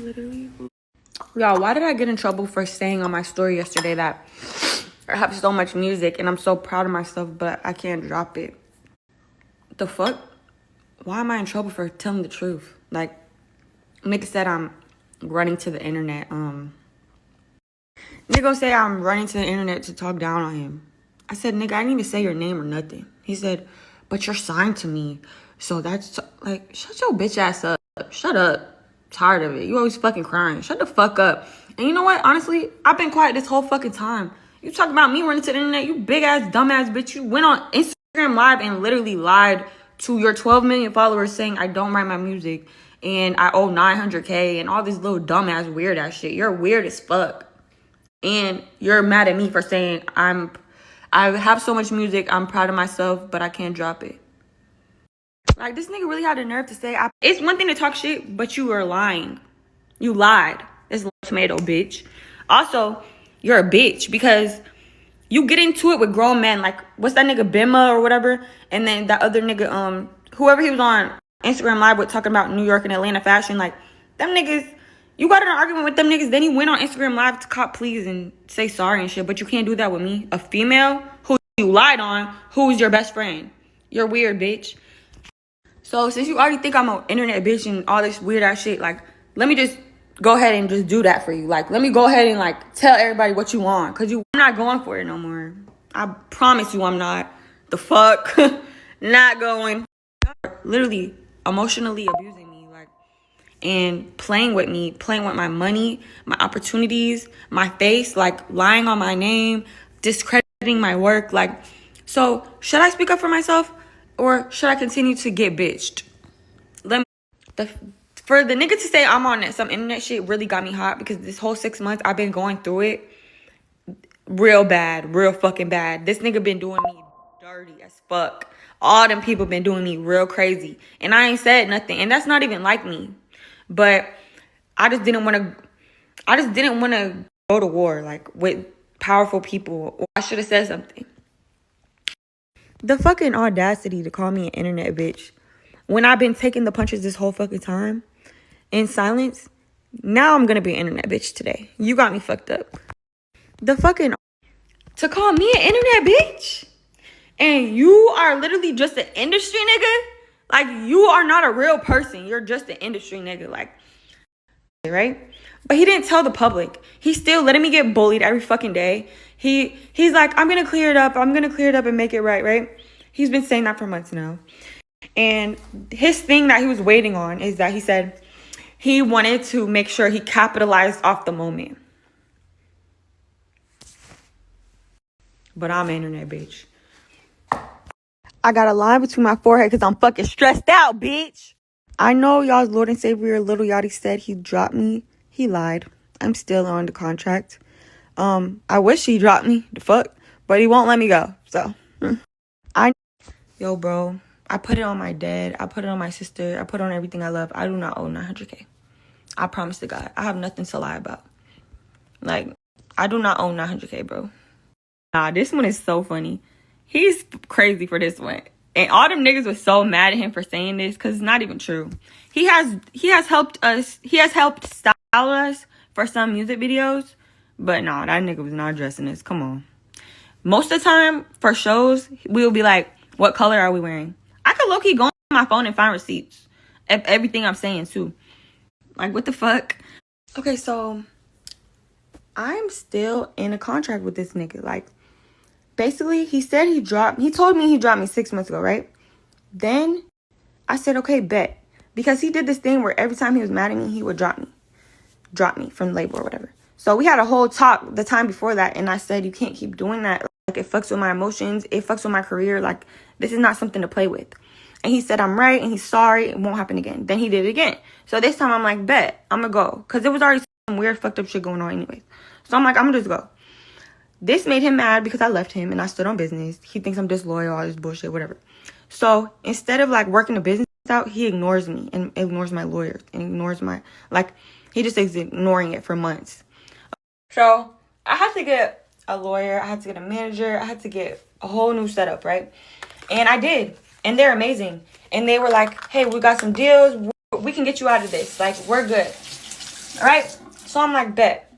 literally. Y'all, why did I get in trouble for saying on my story yesterday that I have so much music and I'm so proud of myself, but I can't drop it? The fuck? Why am I in trouble for telling the truth? Like, nigga said I'm running to the internet. Nigga say I'm running to the internet to talk down on him. I said, nigga, I didn't even say your name or nothing. He said, but you're signed to me. So that's like, shut your bitch ass up. Shut up. Tired of it. You always fucking crying. Shut the fuck up. And you know what? Honestly, I've been quiet this whole fucking time. You talk about me running to the internet, you big ass, dumb ass bitch. You went on Instagram Live and literally lied to your 12 million followers saying I don't write my music and I owe 900K and all this little dumb ass weird ass shit. You're weird as fuck. And you're mad at me for saying I have so much music, I'm proud of myself, but I can't drop it. Like, this nigga really had the nerve to say, it's one thing to talk shit, but you were lying. You lied. This little tomato bitch. Also, you're a bitch because you get into it with grown men. Like, what's that nigga, Bima or whatever? And then that other nigga, whoever he was on Instagram Live with talking about New York and Atlanta fashion. Like, them niggas, you got in an argument with them niggas. Then you went on Instagram Live to cop please and say sorry and shit. But you can't do that with me. A female who you lied on, who is your best friend. You're weird, bitch. So since you already think I'm an internet bitch and all this weird ass shit, like, let me just go ahead and just do that for you. Like, let me go ahead and, like, tell everybody what you want. Because I'm not going for it no more. I promise you I'm not. The fuck? Not going. Literally emotionally abusing me. Like, and playing with me. Playing with my money, my opportunities, my face. Like, lying on my name. Discrediting my work. Like, so should I speak up for myself? Or should I continue to get bitched? For the nigga to say I'm on some internet shit really got me hot because this whole 6 months I've been going through it real bad, real fucking bad. This nigga been doing me dirty as fuck. All them people been doing me real crazy. And I ain't said nothing. And that's not even like me. But I just didn't want to go to war like with powerful people. Or I should have said something. The fucking audacity to call me an internet bitch when I've been taking the punches this whole fucking time in silence. Now I'm gonna be an internet bitch today. You got me fucked up. The fucking to call me an internet bitch and you are literally just an industry nigga. Like, you are not a real person. You're just an industry nigga. Like, right? But he didn't tell the public. He's still letting me get bullied every fucking day. He's like, I'm gonna clear it up. I'm gonna clear it up and make it right? He's been saying that for months now. And his thing that he was waiting on is that he said he wanted to make sure he capitalized off the moment. But I'm an internet bitch. I got a line between my forehead because I'm fucking stressed out, bitch. I know y'all's Lord and Savior, Little Yachty, said he dropped me. He lied. I'm still on the contract. I wish he dropped me, the fuck, but he won't let me go. So, yo, bro, I put it on my dad. I put it on my sister. I put it on everything I love. I do not owe 900K. I promise to God. I have nothing to lie about. Like, I do not owe 900K, bro. Nah, this one is so funny. He's crazy for this one. And all them niggas was so mad at him for saying this because it's not even true. He has helped us. He has helped style us for some music videos. But no, that nigga was not addressing this. Come on. Most of the time, for shows, we'll be like, what color are we wearing? I could low-key go on my phone and find receipts of everything I'm saying, too. Like, what the fuck? Okay, so I'm still in a contract with this nigga. Like, basically, he told me he dropped me 6 months ago, right? Then I said, okay, bet. Because he did this thing where every time he was mad at me, he would drop me from the label or whatever. So we had a whole talk the time before that, and I said, you can't keep doing that. Like, it fucks with my emotions. It fucks with my career. Like, this is not something to play with. And he said, I'm right, and he's sorry. It won't happen again. Then he did it again. So this time I'm like, bet. I'm going to go. Because there was already some weird fucked up shit going on anyways. So I'm like, I'm going to just go. This made him mad because I left him, and I stood on business. He thinks I'm disloyal, all this bullshit, whatever. So instead of, like, working the business out, he ignores me and ignores my lawyers and ignores my, like, he just is ignoring it for months. So I had to get a lawyer. I had to get a manager. I had to get a whole new setup, right? And I did. And they're amazing. And they were like, hey, we got some deals. We can get you out of this. Like, we're good. Alright? So I'm like, bet.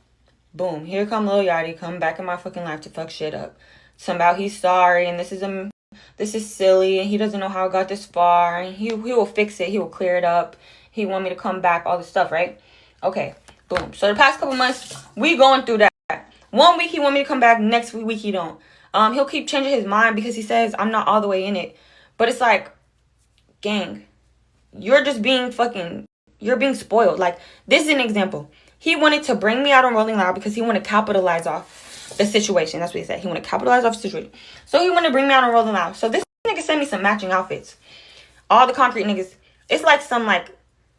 Boom. Here come Lil Yachty, come back in my fucking life to fuck shit up. Somehow he's sorry, and this is silly, and he doesn't know how it got this far, and he will fix it. He will clear it up. He want me to come back, all this stuff, right? Okay. Boom. So the past couple months, we going through that. 1 week he want me to come back, next week he don't. He'll keep changing his mind because he says I'm not all the way in it. But it's like, gang, you're just being you're being spoiled. Like, this is an example. He wanted to bring me out on Rolling Loud because he wanted to capitalize off the situation. That's what he said. He wanted to capitalize off the situation. So he wanted to bring me out on Rolling Loud. So this nigga sent me some matching outfits. All the concrete niggas. It's like some like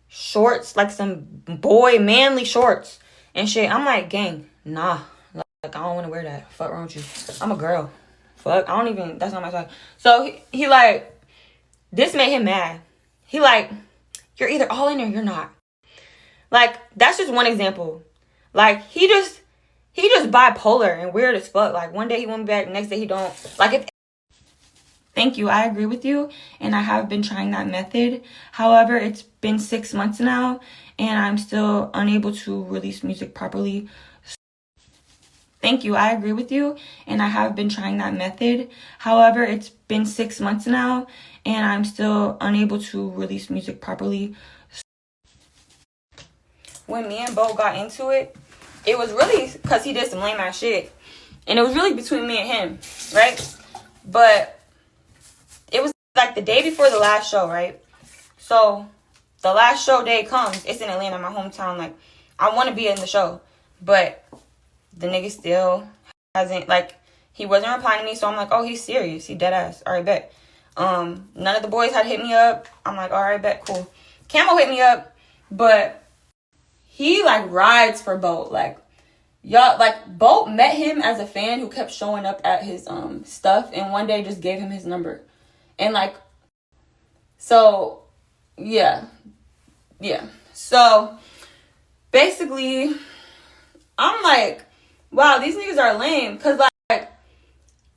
shorts, like some boy manly shorts and shit. I'm like, gang, nah. Like, I don't want to wear that. Fuck wrong with you. I'm a girl. Fuck. I don't even, that's not my style. So he like, this made him mad. He like, you're either all in or you're not. Like, that's just one example. Like, he just bipolar and weird as fuck. Like, one day he want me back, next day he don't. Like, if... Thank you. I agree with you. And I have been trying that method. However, it's been 6 months now. And I'm still unable to release music properly. Thank you. I agree with you. And I have been trying that method. However, it's been 6 months now. And I'm still unable to release music properly. When me and Bo got into it, it was really because he did some lame ass shit. And it was really between me and him, right? But it was like the day before the last show, right? So the last show day comes. It's in Atlanta, my hometown. Like, I want to be in the show. But the nigga still hasn't, like, he wasn't replying to me. So I'm like, oh, he's serious. He dead ass. All right, bet. None of the boys had hit me up. I'm like, all right, bet, cool. Camo hit me up. But he, like, rides for Boat. Like, y'all, like, Boat met him as a fan who kept showing up at his stuff. And one day just gave him his number. And, like, so, yeah. So, basically, I'm like, wow, these niggas are lame. Because, like,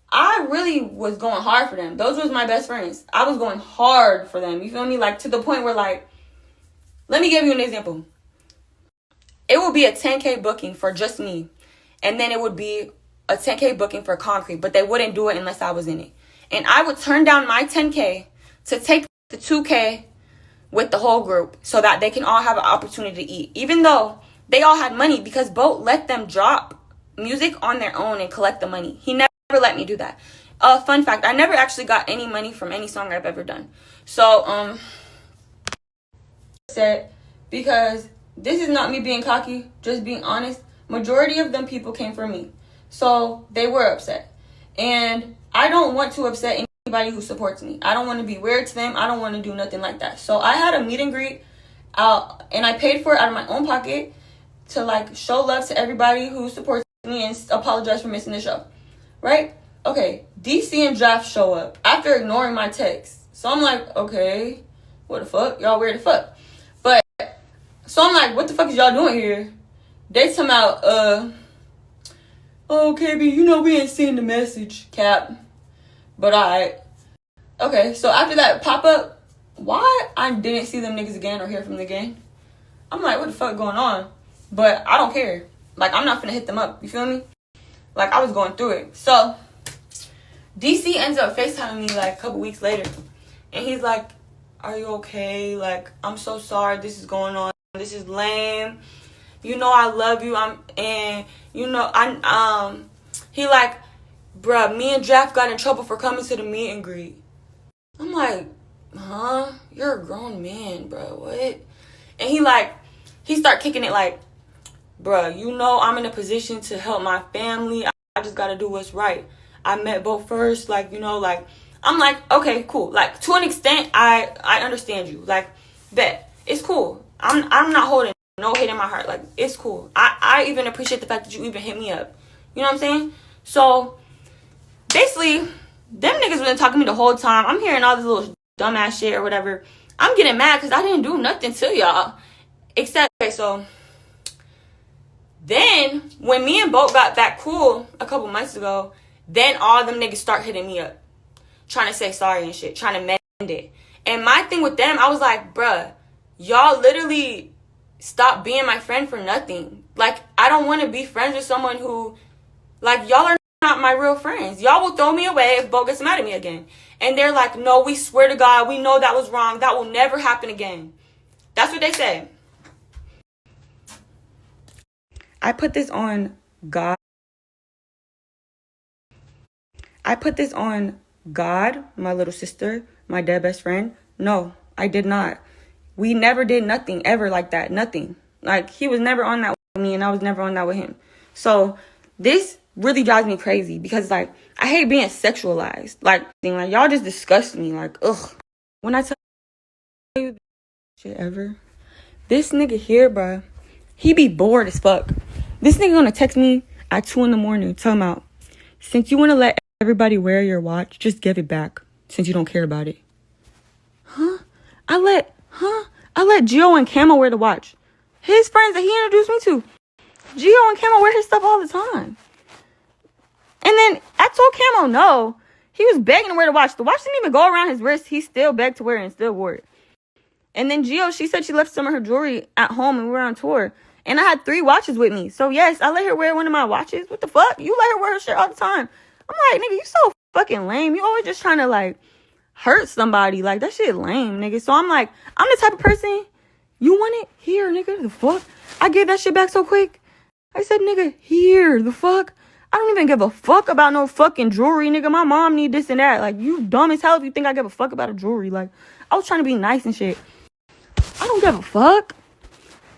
I really was going hard for them. Those was my best friends. I was going hard for them. You feel me? Like, to the point where, like, let me give you an example. It would be a 10K booking for just me. And then it would be a 10K booking for Concrete. But they wouldn't do it unless I was in it. And I would turn down my 10K to take the 2K with the whole group so that they can all have an opportunity to eat. Even though they all had money because Boat let them drop music on their own and collect the money. He never let me do that. Fun fact, I never actually got any money from any song I've ever done. So, said, because this is not me being cocky, just being honest. Majority of them people came from me. So they were upset. And I don't want to upset anybody who supports me. I don't want to be weird to them. I don't want to do nothing like that. So I had a meet and greet out, and I paid for it out of my own pocket to, like, show love to everybody who supports me and apologize for missing the show. Right? Okay. DC and Draft show up after ignoring my text. So I'm like, okay, what the fuck? Y'all weird as fuck. But, so I'm like, what the fuck is y'all doing here? They come out, oh, KB, you know we ain't seen the message, Cap. But alright. Okay, so after that pop-up, why I didn't see them niggas again or hear from them again? I'm like, what the fuck going on? But I don't care. Like, I'm not finna hit them up. You feel me? Like, I was going through it. So, DC ends up FaceTiming me, like, a couple weeks later. And he's like, are you okay? Like, I'm so sorry this is going on. This is lame. You know I love you. He like, bruh, me and Draft got in trouble for coming to the meet and greet. I'm like, huh? You're a grown man, bruh. What? And he start kicking it like, bruh, you know I'm in a position to help my family. I just got to do what's right. I met Bo first. Like, you know, like, I'm like, okay, cool. Like, to an extent, I understand you. Like, bet. It's cool. I'm not holding no hate in my heart. Like, it's cool. I even appreciate the fact that you even hit me up. You know what I'm saying? So, basically, them niggas been talking to me the whole time. I'm hearing all this little dumbass shit or whatever. I'm getting mad because I didn't do nothing to y'all. Except, okay, so, then, when me and Boat got back cool a couple months ago, then all them niggas start hitting me up. Trying to say sorry and shit. Trying to mend it. And my thing with them, I was like, bruh, y'all literally stop being my friend for nothing. Like, I don't want to be friends with someone who, like, y'all are not my real friends. Y'all will throw me away if Bo gets mad at me again. And they're like, no, we swear to God, we know that was wrong. That will never happen again. That's what they say. I put this on God. I put this on God, my little sister, my dead best friend. No, I did not. We never did nothing ever like that. Nothing. Like, he was never on that with me, and I was never on that with him. So this really drives me crazy because, like, I hate being sexualized. Like y'all just disgust me. Like, ugh. When I tell you shit ever, this nigga here, bruh, he be bored as fuck. This nigga gonna text me at 2 in.the morning, tell him out, since you wanna let everybody wear your watch, just give it back since you don't care about it. I let Gio and Camo wear the watch. His friends that he introduced me to, Gio and Camo wear his stuff all the time. And then I told Camo no. He was begging to wear the watch. The watch didn't even go around his wrist. He still begged to wear it and still wore it. And then Gio, she said she left some of her jewelry at home and we were on tour. And I had 3 watches with me. So yes, I let her wear one of my watches. What the fuck? You let her wear her shit all the time. I'm like, nigga, you so fucking lame. You always just trying to, like, hurt somebody. Like, that shit lame, nigga. So I'm like, I'm the type of person, you want it? Here, nigga. The fuck? I gave that shit back so quick. I said, nigga, here. The fuck? I don't even give a fuck about no fucking jewelry, nigga. My mom need this and that. Like, you dumb as hell if you think I give a fuck about a jewelry. Like, I was trying to be nice and shit. I don't give a fuck.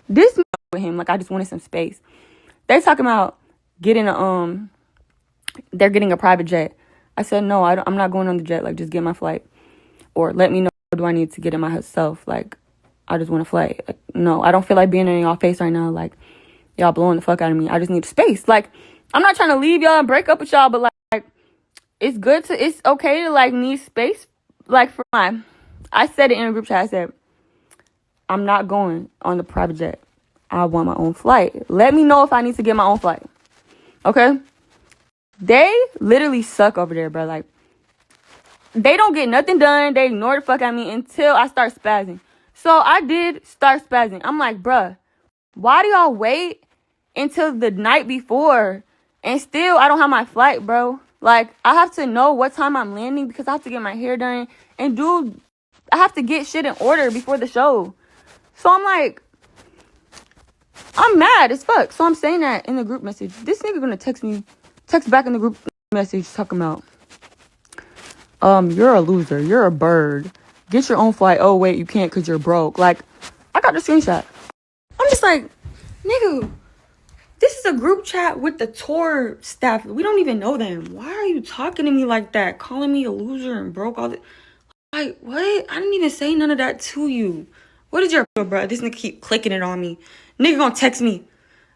This with him, like, I just wanted some space. They talking about getting they're getting a private jet. I said, no, I'm not going on the jet. Like, just get my flight. Or let me know, do I need to get it myself? Like, I just want a flight. Like, no, I don't feel like being in y'all face right now. Like, y'all blowing the fuck out of me. I just need space. Like, I'm not trying to leave y'all and break up with y'all, but, like, it's okay to, like, need space. Like, for I said it in a group chat. I said, I'm not going on the private jet. I want my own flight. Let me know if I need to get my own flight. Okay? They literally suck over there, bro. Like, they don't get nothing done. They ignore the fuck out of me until I start spazzing. So I did start spazzing. I'm like, bruh, why do y'all wait until the night before and still I don't have my flight, bro? Like, I have to know what time I'm landing because I have to get my hair done and I have to get shit in order before the show. So I'm like, I'm mad as fuck. So I'm saying that in the group message. This nigga gonna text back in the group message talking about, you're a loser. You're a bird. Get your own flight. Oh, wait, you can't because you're broke. Like, I got the screenshot. I'm just like, nigga, this is a group chat with the tour staff. We don't even know them. Why are you talking to me like that? Calling me a loser and broke all this. Like, what? I didn't even say none of that to you. What is your bro? This nigga keep clicking it on me. Nigga gonna text me.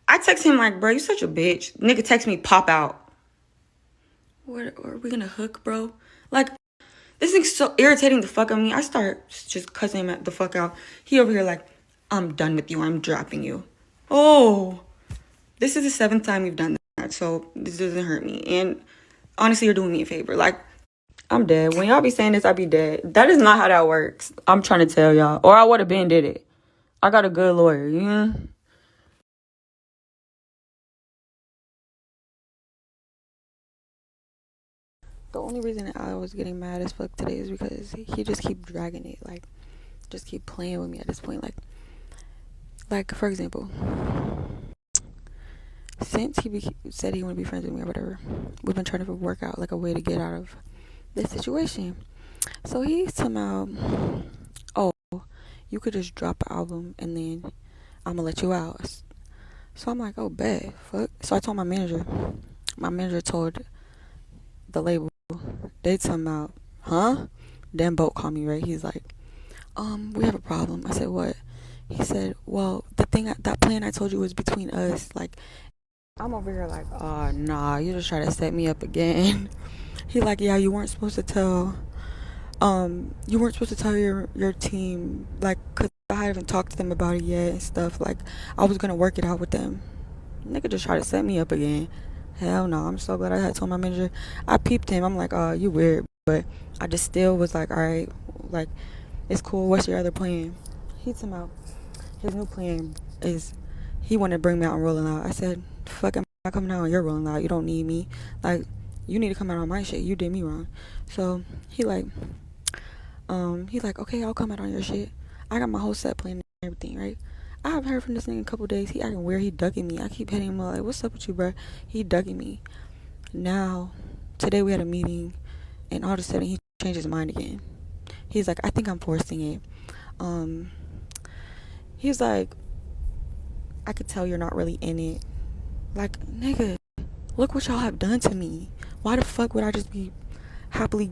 I text him like, bro, you such a bitch. Nigga text me, pop out. What are we gonna hook, bro? Like, this nigga's so irritating the fuck out of me. I start just cussing him the fuck out. He over here like, I'm done with you. I'm dropping you. Oh, this is the 7th time you've done that, so this doesn't hurt me. And honestly, you're doing me a favor. Like, I'm dead. When y'all be saying this, I be dead. That is not how that works. I'm trying to tell y'all. Or I would have been did it. I got a good lawyer, you know? The only reason I was getting mad as fuck today is because he just keep dragging it. Like, just keep playing with me at this point. Like for example, since he said he want to be friends with me or whatever, we've been trying to work out like a way to get out of this situation. So he's somehow, oh, you could just drop an album and then I'm gonna let you out. So I'm like, oh, bet, fuck. So I told my manager. My manager told the label. They talking about, huh? Then Boat called me, right? He's like, we have a problem. I said, what? He said, well, that plan I told you was between us. Like, I'm over here like, oh, nah, you just try to set me up again. He like, yeah, you weren't supposed to tell your team, like, cause I haven't talked to them about it yet and stuff. Like, I was gonna work it out with them. Nigga just try to set me up again. Hell no, I'm so glad I had told my manager. I peeped him. I'm like, oh, you weird. But I just still was like, all right, like, it's cool. What's your other plan? He told me his new plan is he wanted to bring me out on Rolling Loud. I said, fuck, I'm not coming out on your Rolling Loud. You don't need me. Like, you need to come out on my shit. You did me wrong. So he's like, okay, I'll come out on your shit. I got my whole set playing and everything, right? I haven't heard from this nigga in a couple days. He acting weird. He ducking me. I keep hitting him up like, what's up with you, bro? He ducking me. Now, today we had a meeting, and all of a sudden he changed his mind again. He's like, I think I'm forcing it. He was like, I could tell you're not really in it. Like, nigga, look what y'all have done to me. Why the fuck would I just be happy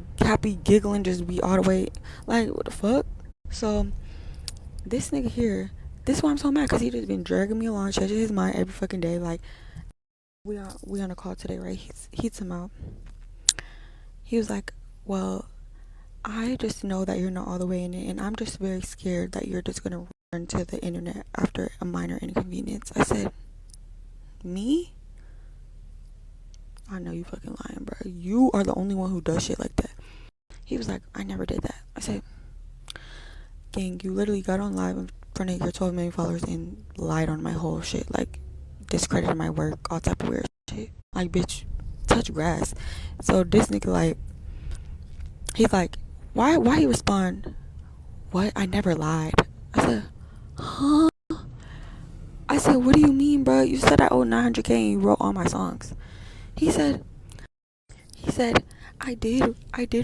giggling, just be all the way, like, what the fuck? So this nigga here, this is why I'm so mad, because he just been dragging me along, changing his mind every fucking day. Like, we on a call today, right? He's him out. He was like, well, I just know that you're not all the way in it, and I'm just very scared that you're just gonna run to the internet after a minor inconvenience. I said, me? I know you fucking lying, bro. You are the only one who does shit like that. He was like, I never did that. I said, gang, you literally got on live in front of your 12 million followers and lied on my whole shit. Like, discredited my work, all type of weird shit. Like, bitch, touch grass. So this nigga, like, he's like, why he respond, what? I never lied. I said, huh? I said, what do you mean, bro? You said I owe 900K and you wrote all my songs. He said, I did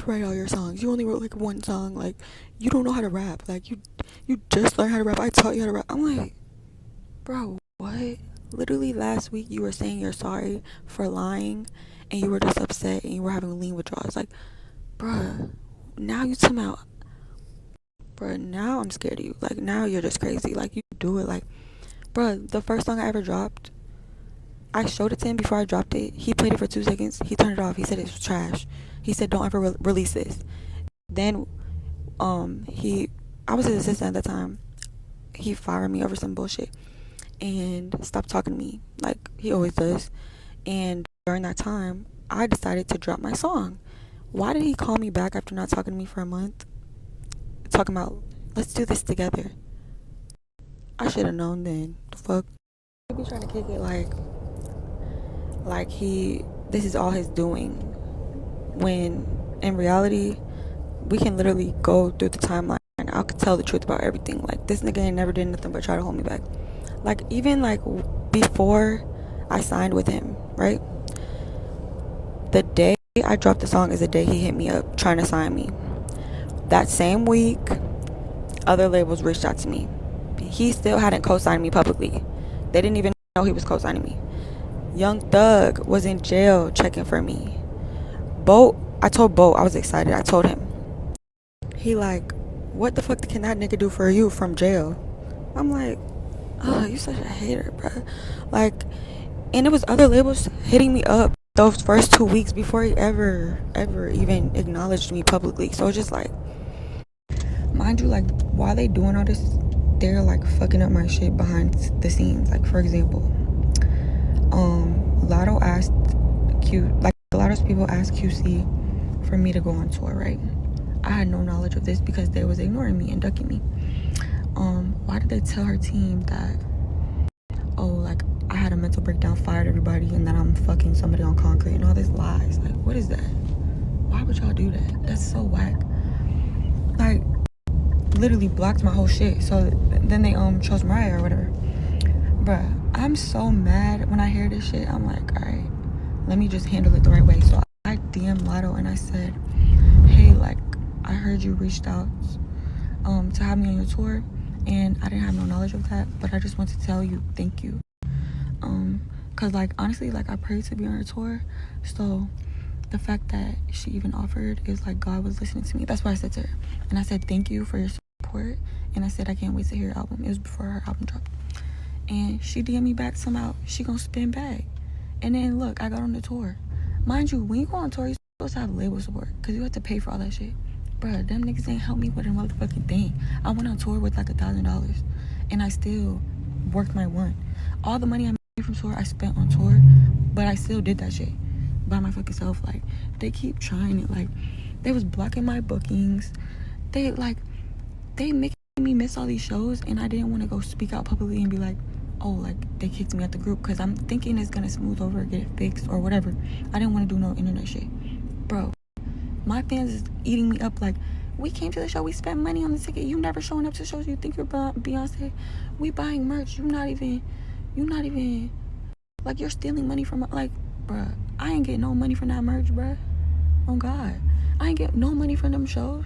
write all your songs. You only wrote like one song. Like, you don't know how to rap. Like, you just learned how to rap. I taught you how to rap. I'm like, bro, what? Literally last week you were saying you're sorry for lying and you were just upset and you were having lean withdrawals. Like, bruh, now you come out. Bruh, now I'm scared of you. Like, now you're just crazy. Like, you do it. Like, bruh, the first song I ever dropped, I showed it to him before I dropped it. He played it for 2 seconds. He turned it off. He said it was trash. He said, don't ever release this. Then, I was his assistant at the time. He fired me over some bullshit and stopped talking to me like he always does. And during that time, I decided to drop my song. Why did he call me back after not talking to me for a month? Talking about, let's do this together. I should have known then. The fuck? He be trying to kick it like this is all his doing, when in reality we can literally go through the timeline and I could tell the truth about everything. Like, this nigga ain't never did nothing but try to hold me back. Like, even like before I signed with him, right? The day I dropped the song is the day he hit me up trying to sign me. That same week, other labels reached out to me. He still hadn't co-signed me publicly. They didn't even know he was co-signing me. Young Thug was in jail checking for me. I told Bo, I was excited. I told him. He like, what the fuck can that nigga do for you from jail? I'm like, oh, you such a hater, bro. Like, and it was other labels hitting me up those first 2 weeks before he ever even acknowledged me publicly. So it's just like, mind you, like, while they doing all this, they're like fucking up my shit behind the scenes. Like, for example, Lotto asked a lot of people asked QC for me to go on tour, right? I had no knowledge of this because they was ignoring me and ducking me. Why did they tell her team that, oh, like, I had a mental breakdown, fired everybody, and that I'm fucking somebody on concrete and all this lies? Like, what is that? Why would y'all do that? That's so whack. Like, literally blocked my whole shit. So then they chose Mariah or whatever. Bruh, I'm so mad when I hear this shit. I'm like, alright, let me just handle it the right way. So I DM'd Lotto and I said, hey, like, I heard you reached out to have me on your tour, and I didn't have no knowledge of that, but I just want to tell you thank you. Cause like, honestly, like, I prayed to be on her tour, so the fact that she even offered is like God was listening to me. That's what I said to her. And I said, thank you for your support, and I said I can't wait to hear your album. It was before her album dropped. And she DM'd me back somehow. She gonna spin back. And then look, I got on the tour. Mind you, when you go on tour, you're supposed to have label support, because you have to pay for all that shit. Bruh, them niggas ain't help me with a motherfucking thing. I went on tour with like $1,000, and I still worked my one. All the money I made from tour, I spent on tour, but I still did that shit by my fucking self. Like, they keep trying it. Like, they was blocking my bookings. They making me miss all these shows, and I didn't want to go speak out publicly and be like, oh, like, they kicked me out the group, because I'm thinking it's gonna smooth over, get it fixed, or whatever. I didn't want to do no internet shit. Bro, my fans is eating me up like, we came to the show, we spent money on the ticket, you never showing up to shows, you think you're Beyonce, we buying merch, you not even, like, you're stealing money from, like, bruh, I ain't get no money from that merch, bruh, on God. I ain't get no money from them shows,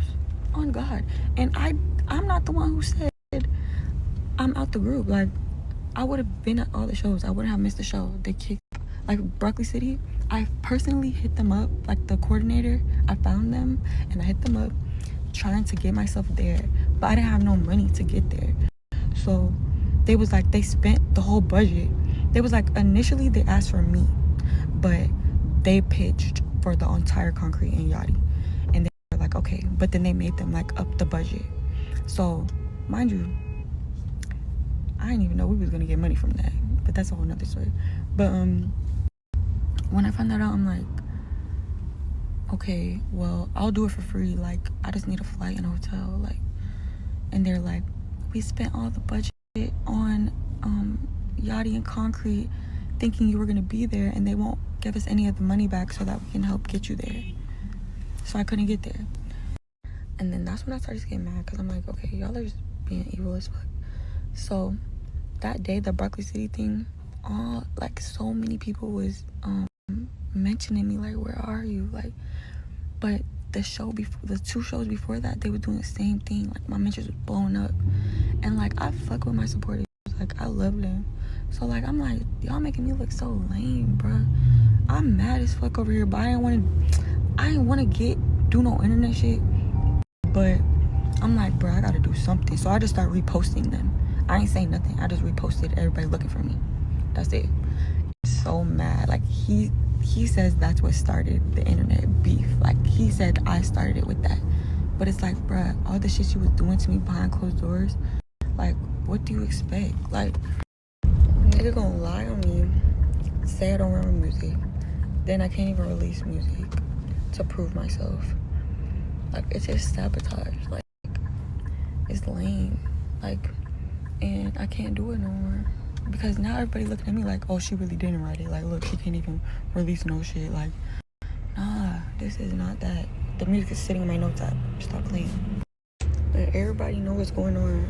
on God. And I'm not the one who said I'm out the group. Like, I would have been at all the shows. I wouldn't have missed the show. They kicked, like, Berkeley City, I personally hit them up, like, the coordinator, I found them, and I hit them up, trying to get myself there, but I didn't have no money to get there. So they was like, they spent the whole budget. They was like, initially they asked for me, but they pitched for the entire Concrete and Yachty, and they were like, okay, but then they made them like up the budget. So mind you, I didn't even know we was gonna get money from that, but that's a whole nother story. But when I found that out, I'm like, okay, well, I'll do it for free. Like, I just need a flight and a hotel. Like, and they're like, we spent all the budget on Yachty and Concrete, thinking you were gonna be there, and they won't give us any of the money back so that we can help get you there. So I couldn't get there. And then that's when I started to get mad, because I'm like, okay, y'all are just being evil as fuck. So that day, the Berkeley City thing, all, like, so many people was mentioning me, like, where are you? Like, but the show before, the 2 shows before that, they were doing the same thing. Like, my mentions was blowing up, and like, I fuck with my supporters. Like, I love them. So like, I'm like, y'all making me look so lame, bruh. I'm mad as fuck over here, but I didn't want to do no internet shit. But I'm like, bruh, I gotta do something. So I just start reposting them. I ain't saying nothing. I just reposted everybody looking for me. That's it. So mad. Like, he says that's what started the internet beef. Like, he said I started it with that. But it's like, bruh, all the shit she was doing to me behind closed doors, like, what do you expect? Like, nigga gonna lie on me, say I don't remember music, then I can't even release music to prove myself. Like, it's just sabotage. Like, it's lame. Like, and I can't do it no more, because now everybody looking at me like, oh, she really didn't write it. Like, look, she can't even release no shit. Like, nah, this is not that. The music is sitting in my notes app. Stop playing. And everybody know what's going on.